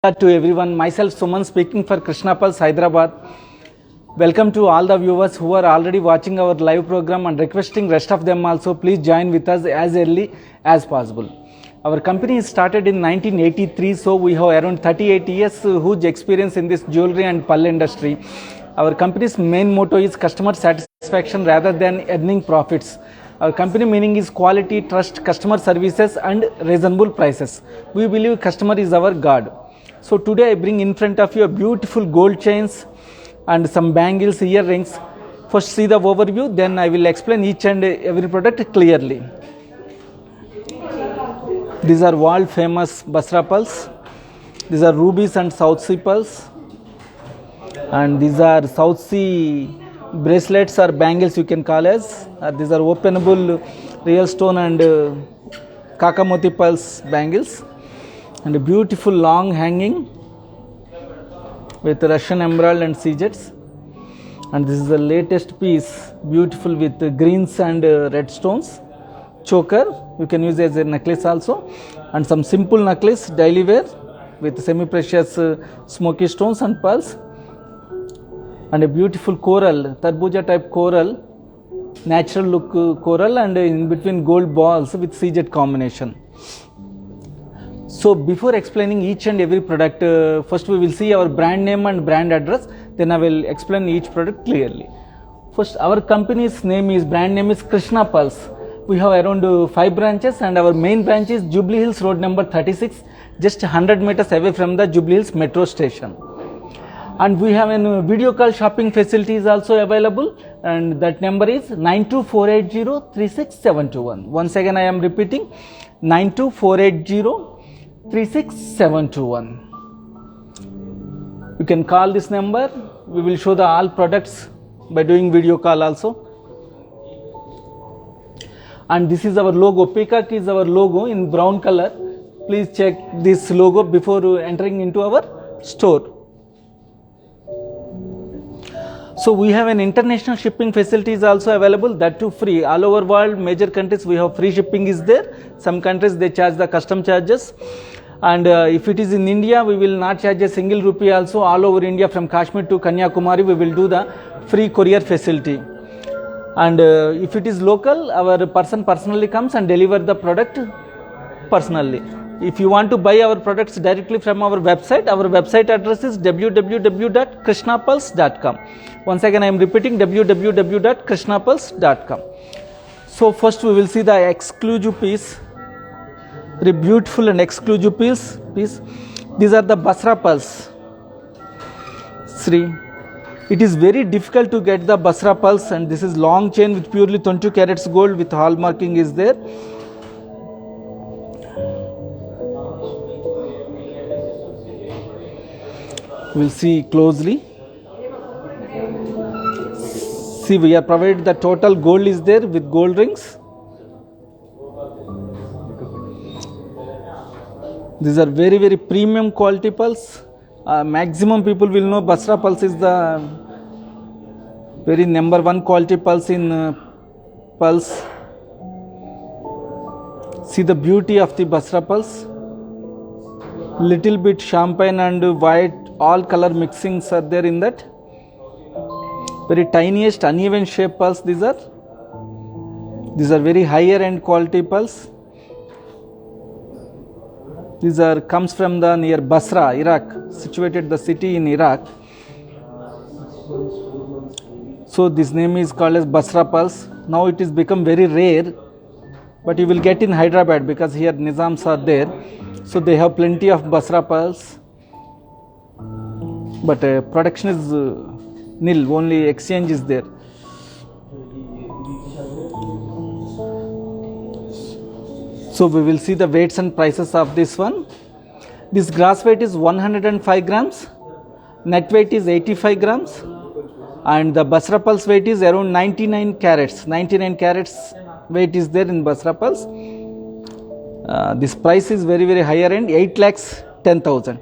To everyone, myself Suman speaking for Krishna Pulse Hyderabad. Welcome to all the viewers who are already watching our live program and requesting rest of them also please join with us as early as possible. Our company is started in 1983, so we have around 38 years huge experience in this jewelry and pearl industry. Our company's main motto is customer satisfaction rather than earning profits. Our company meaning is quality, trust, customer services and reasonable prices. We believe customer is our God. So today I bring in front of you a beautiful gold chains and some bangles, earrings. First see the overview, then I will explain each and every product clearly. These are world famous Basra pearls. These are rubies and South Sea pearls. And these are South Sea bracelets or bangles you can call as. These are openable real stone and Kakamoti pearls bangles. And a beautiful long hanging with Russian emerald and seajets. And this is the latest piece, beautiful with greens and red stones. Choker, you can use as a necklace also. And some simple necklace, daily wear with semi-precious smoky stones and pearls. And a beautiful coral, tarbuja type coral, natural look coral, and in between gold balls with seajet combination. So before explaining each and every product, first we will see our brand name and brand address, then I will explain each product clearly. First, our company's brand name is Krishna Pulse. We have around 5 branches and our main branch is Jubilee Hills Road number 36, just 100 meters away from the Jubilee Hills metro station. And we have a video call shopping facility is also available, and that number is 92480-36721. Once again I am repeating, 92480-36721. You can call this number. We will show the all products by doing video call also. And this is our logo. Peacock is our logo in brown color. Please check this logo before entering into our store. So we have an international shipping facility is also available, that too free. All over world, major countries we have free shipping is there. Some countries they charge the custom charges. And if it is in India, we will not charge a single rupee also. All over India from Kashmir to Kanyakumari, we will do the free courier facility. And if it is local, our person personally comes and deliver the product personally. If you want to buy our products directly from our website address is www.krishnapulse.com. Once again I am repeating, www.krishnapulse.com. So first we will see the exclusive piece, very beautiful and exclusive piece. These are the Basra pearls. It is very difficult to get the Basra pearls, and this is long chain with purely 22 carats gold with hallmarking is there. We will see closely. See, we are provided the total gold is there with gold rings. These are very, very premium quality pearls. Maximum people will know Basra pearls is the very number one quality pearls in pearls. See the beauty of the Basra pearls. Little bit champagne and white, all color mixings are there in that. Very tiniest uneven shape pearls these are. These are very higher end quality pearls. These are comes from the near Basra, Iraq, situated the city in Iraq. So this name is called as Basra pearls. Now it is become very rare, but you will get in Hyderabad because here Nizams are there. So they have plenty of Basra pearls, but production is nil, only exchange is there. So we will see the weights and prices of this one. This gross weight is 105 grams, net weight is 85 grams, and the Basra pearls weight is around 99 carats. 99 carats weight is there in Basra pearls. This price is very, very higher end, 8,10,000.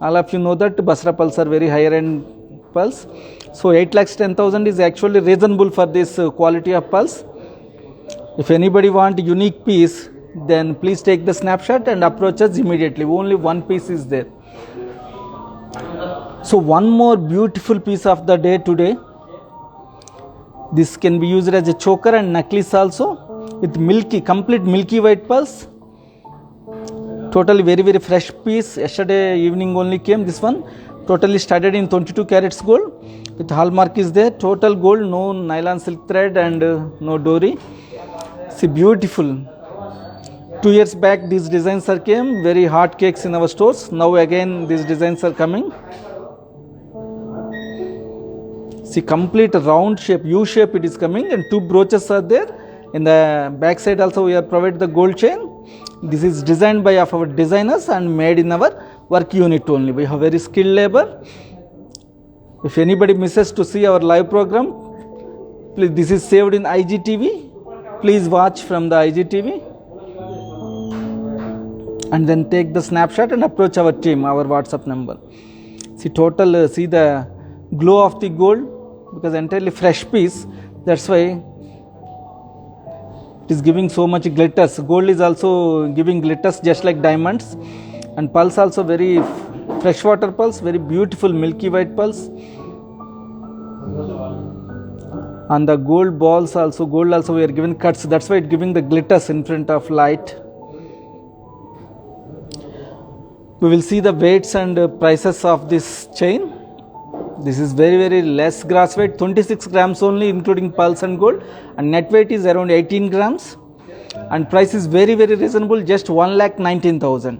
All of you know that Basra pearls are very higher end pearls. So 8,10,000 is actually reasonable for this quality of pearls. If anybody want unique piece, then please take the snapshot and approach us immediately. Only one piece is there. So one more beautiful piece of the day today. This can be used as a choker and necklace also, with complete milky white pearls. Totally very fresh piece. Yesterday evening only came this one. Totally studded in 22 carats gold. With hallmark is there. Total gold, no nylon silk thread and no dowry. See, beautiful. 2 years back these designs are came, very hot cakes in our stores. Now again these designs are coming. See, complete round shape, U shape it is coming, and 2 brooches are there. In the back side also we have provided the gold chain. This is designed by our designers and made in our work unit only. We have very skilled labor. If anybody misses to see our live program, please, this is saved in IGTV. Please watch from the IGTV. And then take the snapshot and approach our team, our WhatsApp number. See total, see the glow of the gold, because entirely fresh piece. That's why it is giving so much glitters. Gold is also giving glitters just like diamonds. And pearls also very freshwater pearls, very beautiful milky white pearls. And the gold balls also, gold also we are given cuts. That's why it giving the glitters in front of light. We will see the weights and prices of this chain. This is very less gross weight, 26 grams only including pearls and gold, and net weight is around 18 grams, and price is very reasonable, just 1,19,000.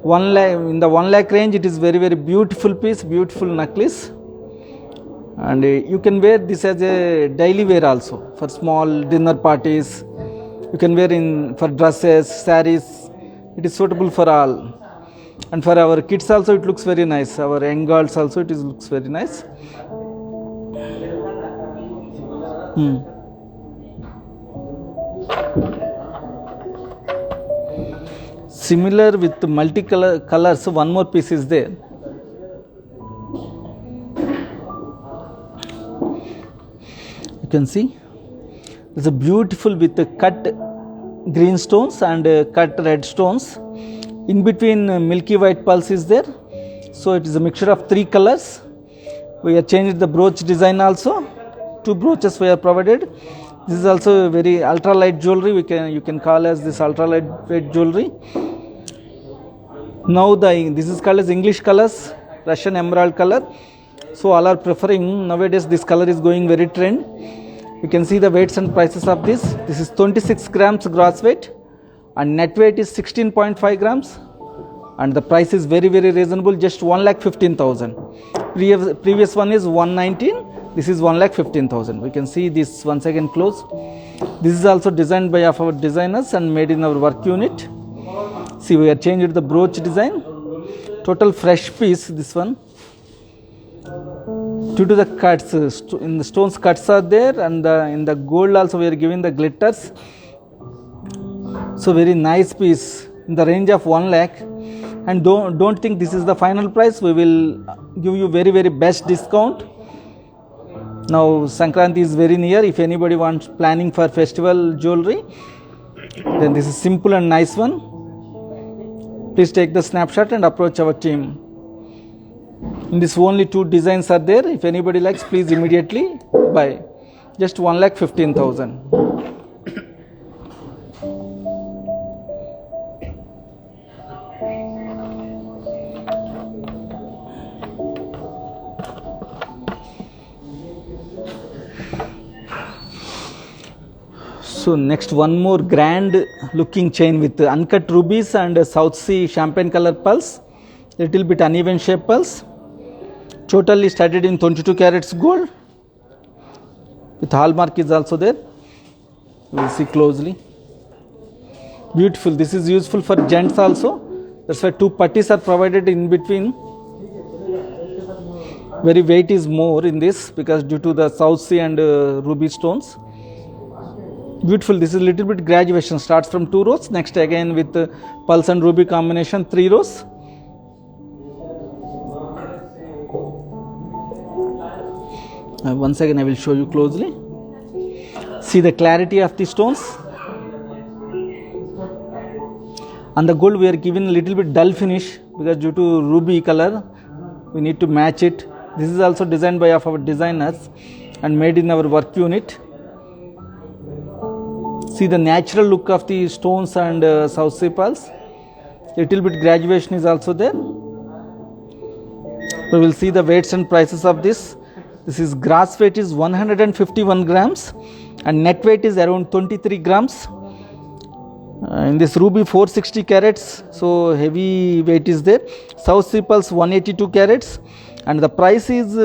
1 lakh, in the 1 lakh range it is very beautiful piece, beautiful necklace, and you can wear this as a daily wear also for small dinner parties. You can wear in for dresses, sarees. It is suitable for all. And for our kids also it looks very nice. Our young girls also it looks very nice. Similar with multicolor colors, one more piece is there. You can see there's a beautiful with the cut green stones and cut red stones. In between milky white pearls is there. So it is a mixture of 3 colors. We have changed the brooch design also. 2 brooches we have provided. This is also very ultralight jewelry. You can call as this ultralight jewelry. Now this is called as English colors, Russian emerald color. So all are preferring nowadays. This color is going very trend. You can see the weights and prices of this. This is 26 grams gross weight. And net weight is 16.5 grams, and the price is very reasonable, just 1,15,000. Previous one is 119. This is 1,15,000. We can see this once again close. This is also designed by our designers and made in our work unit. See, we have changed the brooch design. Total fresh piece. This one. Due to the cuts, in the stones cuts are there, and in the gold also we are giving the glitters. So very nice piece in the range of 1 lakh, and don't think this is the final price. We will give you very best discount. Now Sankranti is very near. If anybody wants planning for festival jewelry, then this is simple and nice one. Please take the snapshot and approach our team. In this only 2 designs are there. If anybody likes, please immediately buy. Just 1,15,000. So next, one more grand looking chain with uncut rubies and South Sea champagne color pearls, little bit uneven shape pearls, totally studded in 22 carats gold, with hallmark is also there. We will see closely. Beautiful. This is useful for gents also. That's why 2 putties are provided in between. Very weight is more in this because due to the South Sea and ruby stones. Beautiful. This is little bit graduation. Starts from 2 rows. Next again with pearls and ruby combination 3 rows. Once again I will show you closely. See the clarity of the stones. And the gold we are given a little bit dull finish because due to ruby color. we need to match it. This is also designed by our designers and made in our work unit. See the natural look of the stones and South Sea pearls. Little bit graduation is also there. We will see the weights and prices of this. This is gross weight is 151 grams and net weight is around 23 grams. In this ruby 460 carats, so heavy weight is there. South Sea pearls 182 carats, and the price is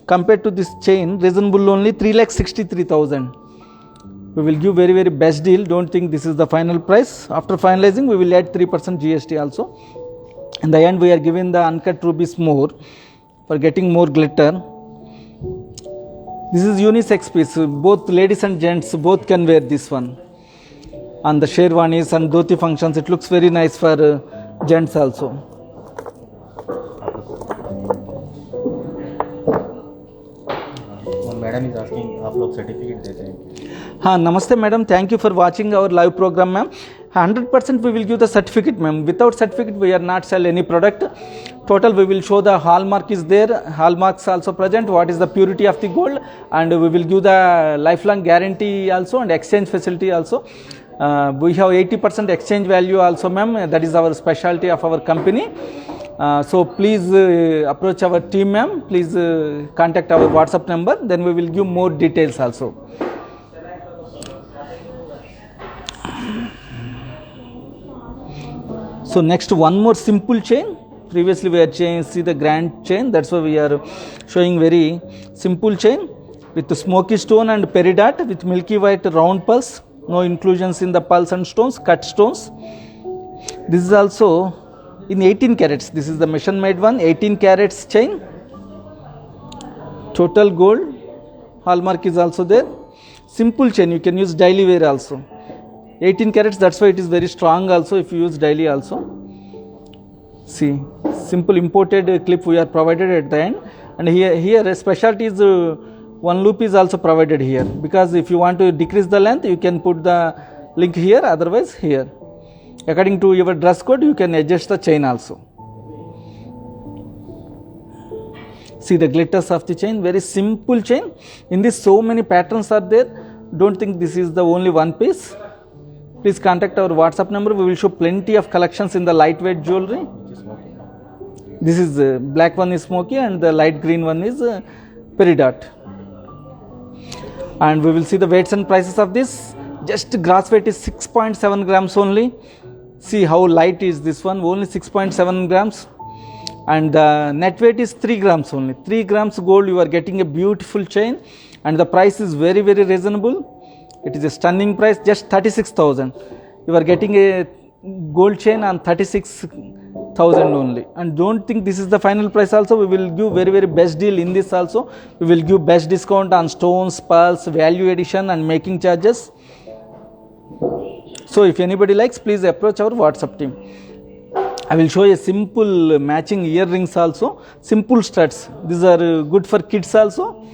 compared to this chain reasonable, only 3,63,000. We will give very best deal. Don't think this is the final price. After finalizing, we will add 3% GST also. In the end, we are giving the uncut rubies more for getting more glitter. This is unisex piece. Both ladies and gents both can wear this one. On the sherwanis and dhoti functions, it looks very nice for gents also. Madam is asking, आप लोग certificate देते हैं? हाँ, नमस्ते madam, thank you for watching our live program, ma'am. 100% we will give the certificate, ma'am. Without certificate, we are not sell any product. Total, we will show the hallmark is there. Hallmarks also present. What is the purity of the gold, and we will give the lifelong guarantee also and exchange facility also. We have 80% exchange value also, ma'am. That is our specialty of our company. So please approach our team, ma'am. Please contact our WhatsApp number. Then we will give more details also. So next, one more simple chain. Previously we are see the grand chain. That's why we are showing very simple chain with the smoky stone and peridot with milky white round pearls. No inclusions in the pearls and stones, cut stones. This is also in 18 carats. This is the mission made one, 18 carats chain. Total gold. Hallmark is also there. Simple chain, you can use daily wear also. 18 carats, that's why it is very strong also if you use daily also. See, simple imported clip we are provided at the end, and here a specialty is one loop is also provided here, because if you want to decrease the length, you can put the link here, otherwise here. According to your dress code, you can adjust the chain also. See the glitters of the chain, very simple chain. In this so many patterns are there. Don't think this is the only one piece. Please contact our WhatsApp number. We will show plenty of collections in the lightweight jewelry. This is black one is smoky and the light green one is peridot. And we will see the weights and prices of this. Just gross weight is 6.7 grams only. See how light is this one, only 6.7 grams. And the net weight is 3 grams only. 3 grams gold, you are getting a beautiful chain, and the price is very reasonable. It is a stunning price, just 36,000. You are getting a gold chain on 36,000 only. And don't think this is the final price also. We will give very best deal in this also. We will give best discount on stones, pearls, value addition and making charges. So if anybody likes, please approach our WhatsApp team. I will show a simple matching earrings also. Simple studs. These are good for kids also.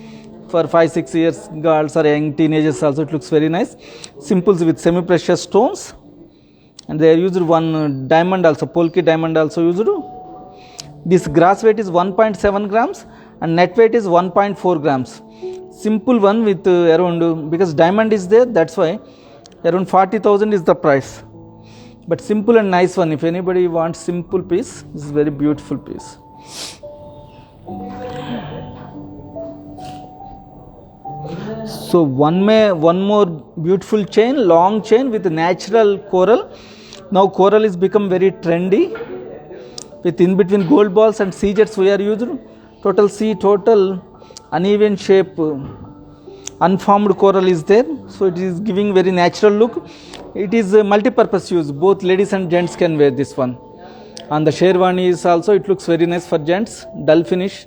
For 5-6 years girls or young teenagers also, it looks very nice. Simples with semi-precious stones, and they are used one diamond also, polki diamond also used. This gross weight is 1.7 grams and net weight is 1.4 grams. Simple one with around, because diamond is there, that's why around 40,000 is the price. But simple and nice one. If anybody wants simple piece, this is very beautiful piece. So one more beautiful chain, long chain with natural coral. Now coral is become very trendy. With in between gold balls and seajets we are used. Total uneven shape, unformed coral is there. So it is giving very natural look. It is multi-purpose use. Both ladies and gents can wear this one. And the sherwanis also, it looks very nice for gents. Dull finish.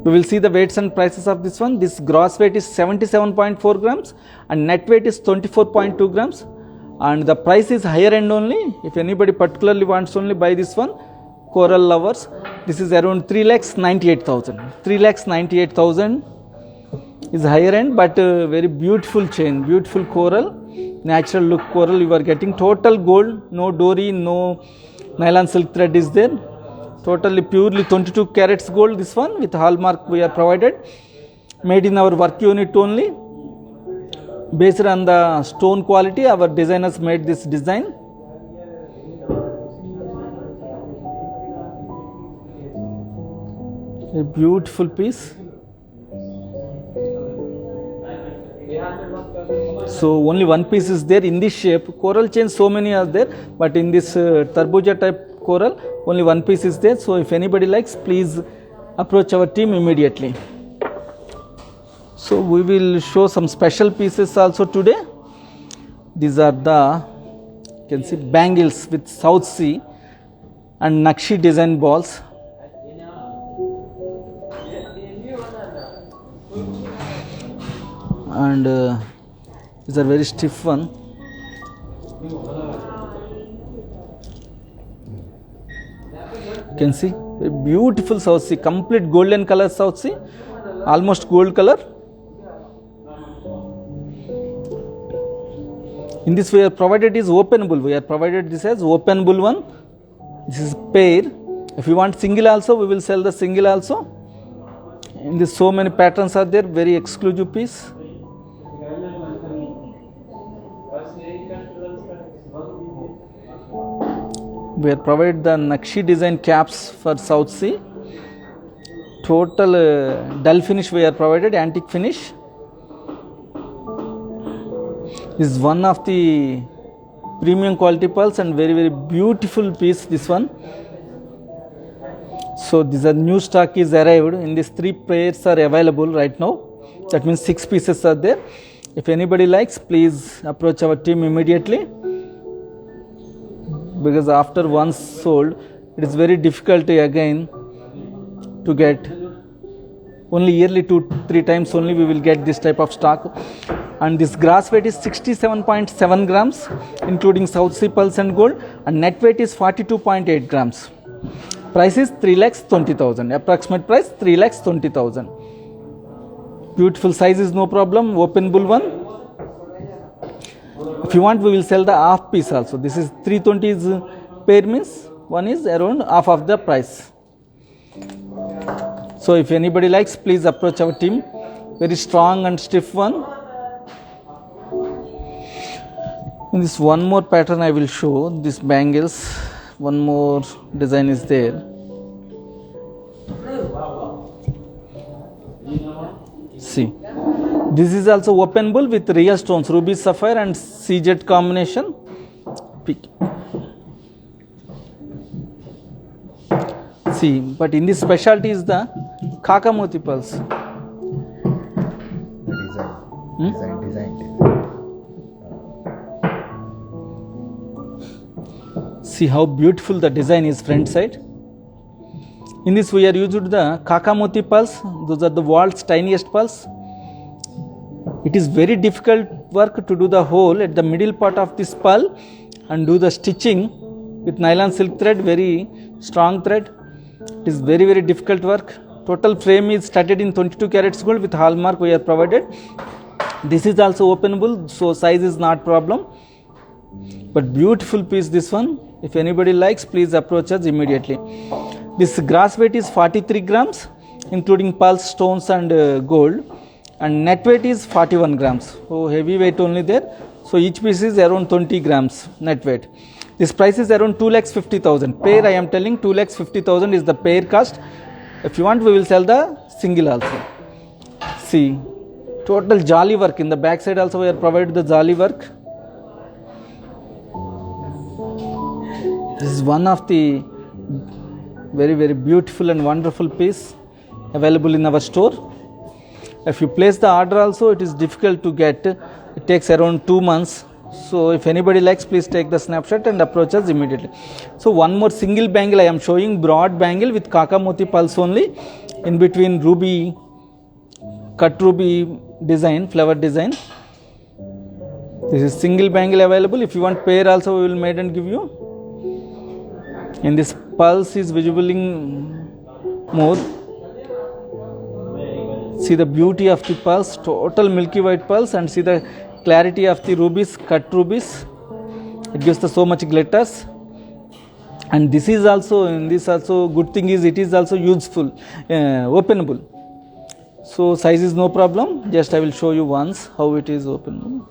We will see the weights and prices of this one. This gross weight is 77.4 grams and net weight is 24.2 grams. And the price is higher end only. If anybody particularly wants only buy this one, coral lovers, this is around 3,98,000. 3,98,000 is higher end, but very beautiful chain, beautiful coral, natural look coral. You are getting total gold, no dory, no nylon silk thread is there. totally purely 22 carats gold. This one with hallmark we are provided, made in our work unit only. Based on the stone quality, our designers made this design. A beautiful piece. So only one piece is there in this shape. Coral chains so many are there, but in this tarbuja type coral only one piece is there. So if anybody likes, please approach our team immediately. So we will show some special pieces also today. These are the, you can see, bangles with South Sea and Nakshi design balls. And these are very stiff one. You can see very beautiful South Sea, complete golden color South Sea, almost gold color. In this we are provided is open bull. We are provided this as open bull one. This is pair. If you want single also, we will sell the single also. In this so many patterns are there, very exclusive piece. We are provided the Nakshi design caps for South Sea. Total dull finish we are provided, antique finish. This is one of the premium quality pearls and very beautiful piece, this one. So these are new stock is arrived. In these 3 pairs are available right now. That means 6 pieces are there. If anybody likes, please approach our team immediately. Because after once sold, it is very difficult again to get. Only yearly 2-3 times only we will get this type of stock. And this grass weight is 67.7 grams, including South Sea pearls and gold, and net weight is 42.8 grams. Price is 3,20,000. Approximate price 3,20,000. Beautiful size is no problem. Open bull one. If you want, we will sell the half piece also. This is 320 is pair, means one is around half of the price. So if anybody likes, please approach our team. Very strong and stiff one. In this one more pattern I will show, this bangles, one more design is there. See, this is also open bull with real stones, ruby sapphire and CZ combination. See, but in this specialty is the Kakamoti pearls. Design. See how beautiful the design is front side. In this we are used the Kakamoti pearls. Those are the world's tiniest pearls. It is very difficult work to do the hole at the middle part of this pearl and do the stitching with nylon silk thread, very strong thread. It is very difficult work. Total frame is studded in 22 carats gold with hallmark we are provided. This is also openable, so size is not problem. But beautiful piece this one. If anybody likes, please approach us immediately. This grass weight is 43 grams, including pearls, stones and gold. And net weight is 41 grams. So heavy weight only there. So each piece is around 20 grams net weight. This price is around 2,50,000. Pair I am telling 2,50,000 is the pair cost. If you want, we will sell the single also. See, total jolly work. In the back side also we are provided the jolly work. This is one of the very beautiful and wonderful piece available in our store. If you place the order also, it is difficult to get. It takes around 2 months. So if anybody likes, please take the snapshot and approach us immediately. So one more single bangle I am showing, broad bangle with Kakamoti pulse only, in between ruby, cut ruby design, flower design. This is single bangle available. If you want pair also, we will made and give you. In this pulse is visible in more. See the beauty of the pulse, total milky white pulse, and see the clarity of the rubies, cut rubies. It gives the so much glitters. And this is also, in this also good thing is it is also useful, openable. So size is no problem. Just I will show you once how it is openable.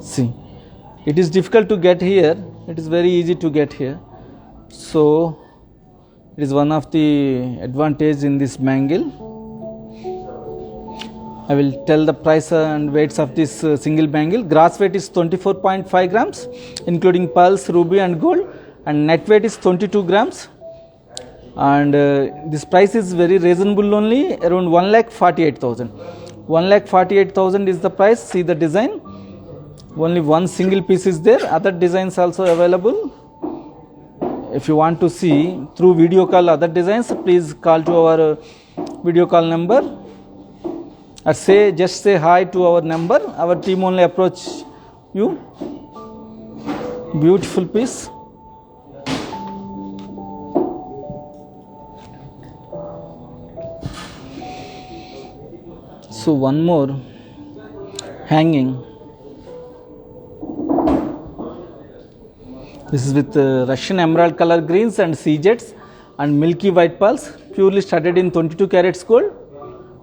See, it is difficult to get here. It is very easy to get here. So it is one of the advantage in this bangle. I will tell the price and weights of this single bangle. Gross weight is 24.5 grams, including pearls, ruby and gold, and net weight is 22 grams. And this price is very reasonable only, around 1,48,000. 1,48,000 is the price. See the design. Only one single piece is there. Other designs also available. If you want to see through video call other designs, please call to our video call number. Or just say hi to our number. Our team only approach you. Beautiful piece. So one more hanging. This is with Russian emerald color greens and sea jets and milky white pearls, purely studded in 22 carats gold,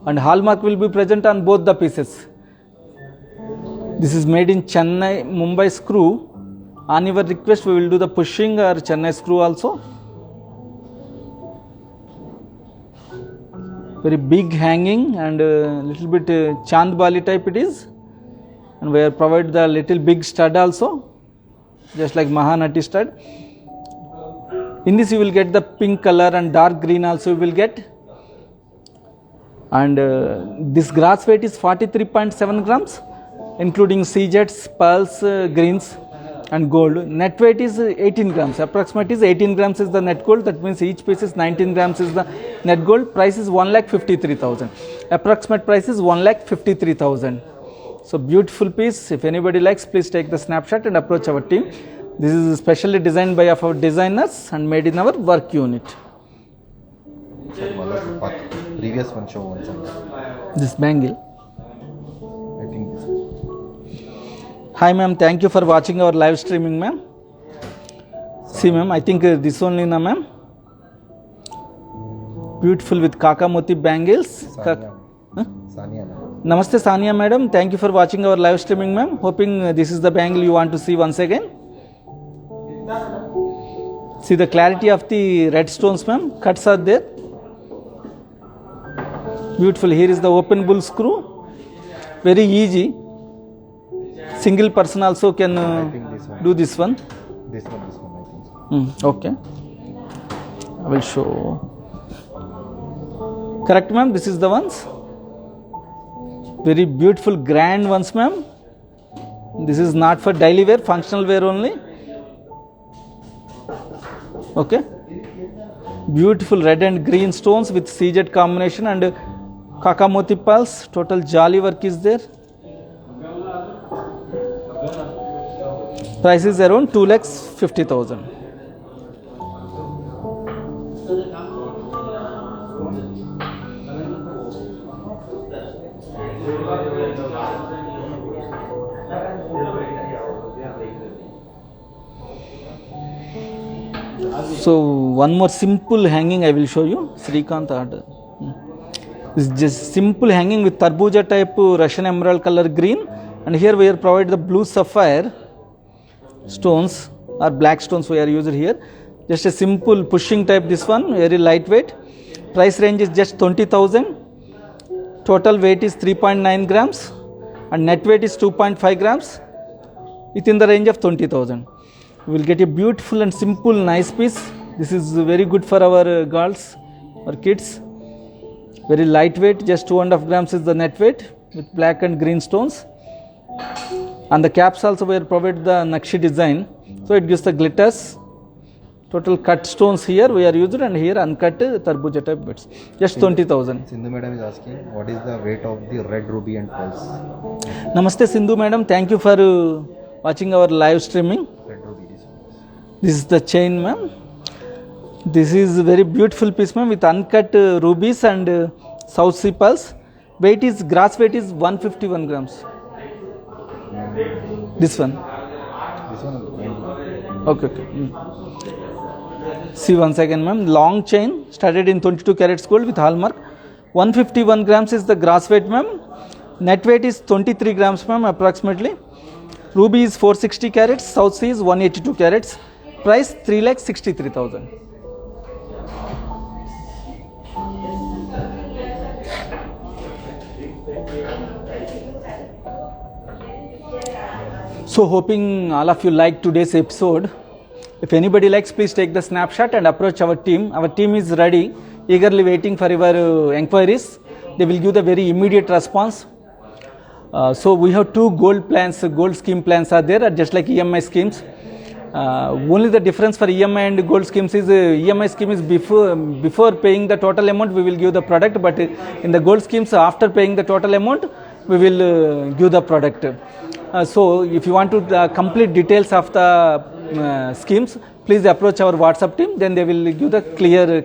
and hallmark will be present on both the pieces. This is made in Chennai, Mumbai screw. On your request, we will do the pushing or Chennai screw also. Very big hanging and little bit Chandbali type it is, and we are provide the little big stud also, just like Mahanati stud. In this you will get the pink color and dark green also you will get. And this gross weight is 43.7 grams, including sea jets, pearls, greens and gold. Net weight is 18 grams. Approximate is 18 grams is the net gold. That means each piece is 19 grams is the net gold. Price is 1,53,000. Approximate price is 1,53,000. So beautiful piece. If anybody likes, please take the snapshot and approach our team. This is specially designed by our designers and made in our work unit. Previous one show once. This bangle. I think this. Hi ma'am, thank you for watching our live streaming ma'am. See ma'am, I think this only na ma'am. Beautiful with Kakamoti bangles. Sania. Sania. Namaste Sania madam, thank you for watching our live streaming ma'am. Hoping this is the bangle you want to see once again. See the clarity of the red stones ma'am, cuts are there. Beautiful. Here is the open bull screw. Very easy. Single person also can do this one. This one, I think so. Okay. I will show. Correct ma'am, this is the ones. Very beautiful grand ones ma'am. This is not for daily wear, functional wear only. Okay. Beautiful red and green stones with CZ combination and Kakamoti pearls. Total jolly work is there. Price is around 2,50,000. So one more simple hanging I will show you. Srikanth order. It's just simple hanging with tarbuja type Russian emerald color green, and here we are provide the blue sapphire stones or black stones we are used here. Just a simple pushing type this one, very lightweight. Price range is just 20,000. Total weight is 3.9 grams and net weight is 2.5 grams, within the range of 20,000. You will get a beautiful and simple nice piece. This is very good for our girls or kids. Very lightweight, just 2.5 grams is the net weight with black and green stones. And the caps also we provide the Nakshi design, so it gives the glitters. Total cut stones here we are used, and here uncut tarbuja type bits. Just 20,000. Sindhu madam is asking what is the weight of the red ruby and pearls? Namaste Sindhu madam, thank you for watching our live streaming. Red ruby, this one. This is the chain ma'am. This is very beautiful piece ma'am with uncut rubies and South Sea pearls. Weight is, gross weight is 151 grams. This one. This one. Okay. See once again, ma'am, long chain studded in 22 carats gold with hallmark. 151 grams is the gross weight, ma'am. Net weight is 23 grams, ma'am, approximately. Ruby is 460 carats, South Sea is 182 carats. Price 3,63,000. So hoping all of you like today's episode. If anybody likes, please take the snapshot and approach our team. Our team is ready, eagerly waiting for your enquiries. They will give the very immediate response. So we have two gold plans, gold scheme plans are there, just like EMI schemes. Only the difference for EMI and gold schemes is EMI scheme is before paying the total amount we will give the product, but in the gold schemes after paying the total amount we will give the product. So if you want to complete details of the schemes, please approach our WhatsApp team, then they will give the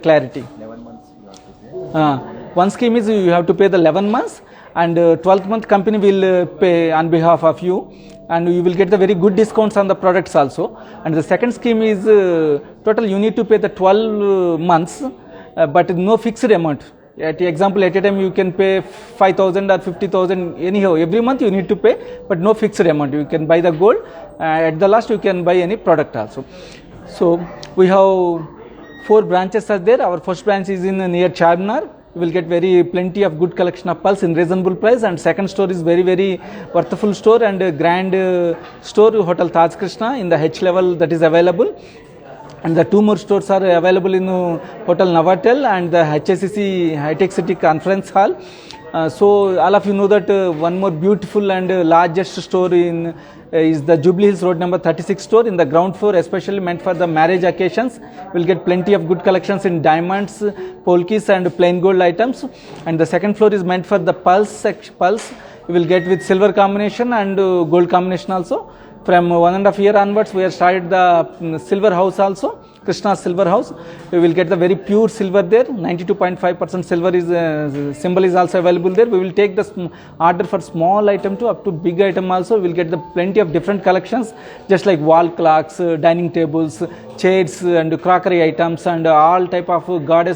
clarity. 11 months you have to pay. One scheme is you have to pay the 11 months and 12th month company will pay on behalf of you, and you will get the very good discounts on the products also. And the second scheme is total you need to pay the 12 months but no fixed amount. At example, at a time you can pay 5,000 or 50,000 anyhow, every month you need to pay, but no fixed amount. You can buy the gold, at the last you can buy any product also. So we have 4 branches are there. Our first branch is in near Charminar. You will get plenty of good collection of pearls in reasonable price, and second store is very worthful store and grand store, Hotel Taj Krishna in the H level that is available. And the 2 more stores are available in Hotel Novotel and the HSCC High Tech City Conference Hall. So all of you know that one more beautiful and largest store is the Jubilee Hills Road number 36 store in the ground floor, especially meant for the marriage occasions. We'll get plenty of good collections in diamonds, polkis and plain gold items. And the second floor is meant for the pulse. You will get with silver combination and gold combination also. From 1.5 years onwards, we have started the silver house also, Krishna Silver House. We will get the very pure silver there. 92.5% silver is symbol is also available there. We will take the order for small item to up to big item also. We will get the plenty of different collections, just like wall clocks, dining tables, chairs and crockery items, and all type of god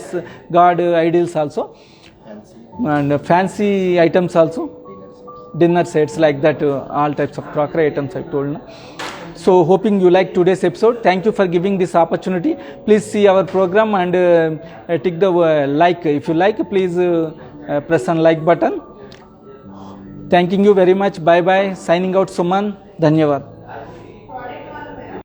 idols also, and fancy items also. Dinner sets like that, all types of crockery items I told. So hoping you like today's episode. Thank you for giving this opportunity. Please see our program and tick the like. If you like, please press on like button. Thanking you very much. Bye bye. Signing out, Suman. Dhanyavad.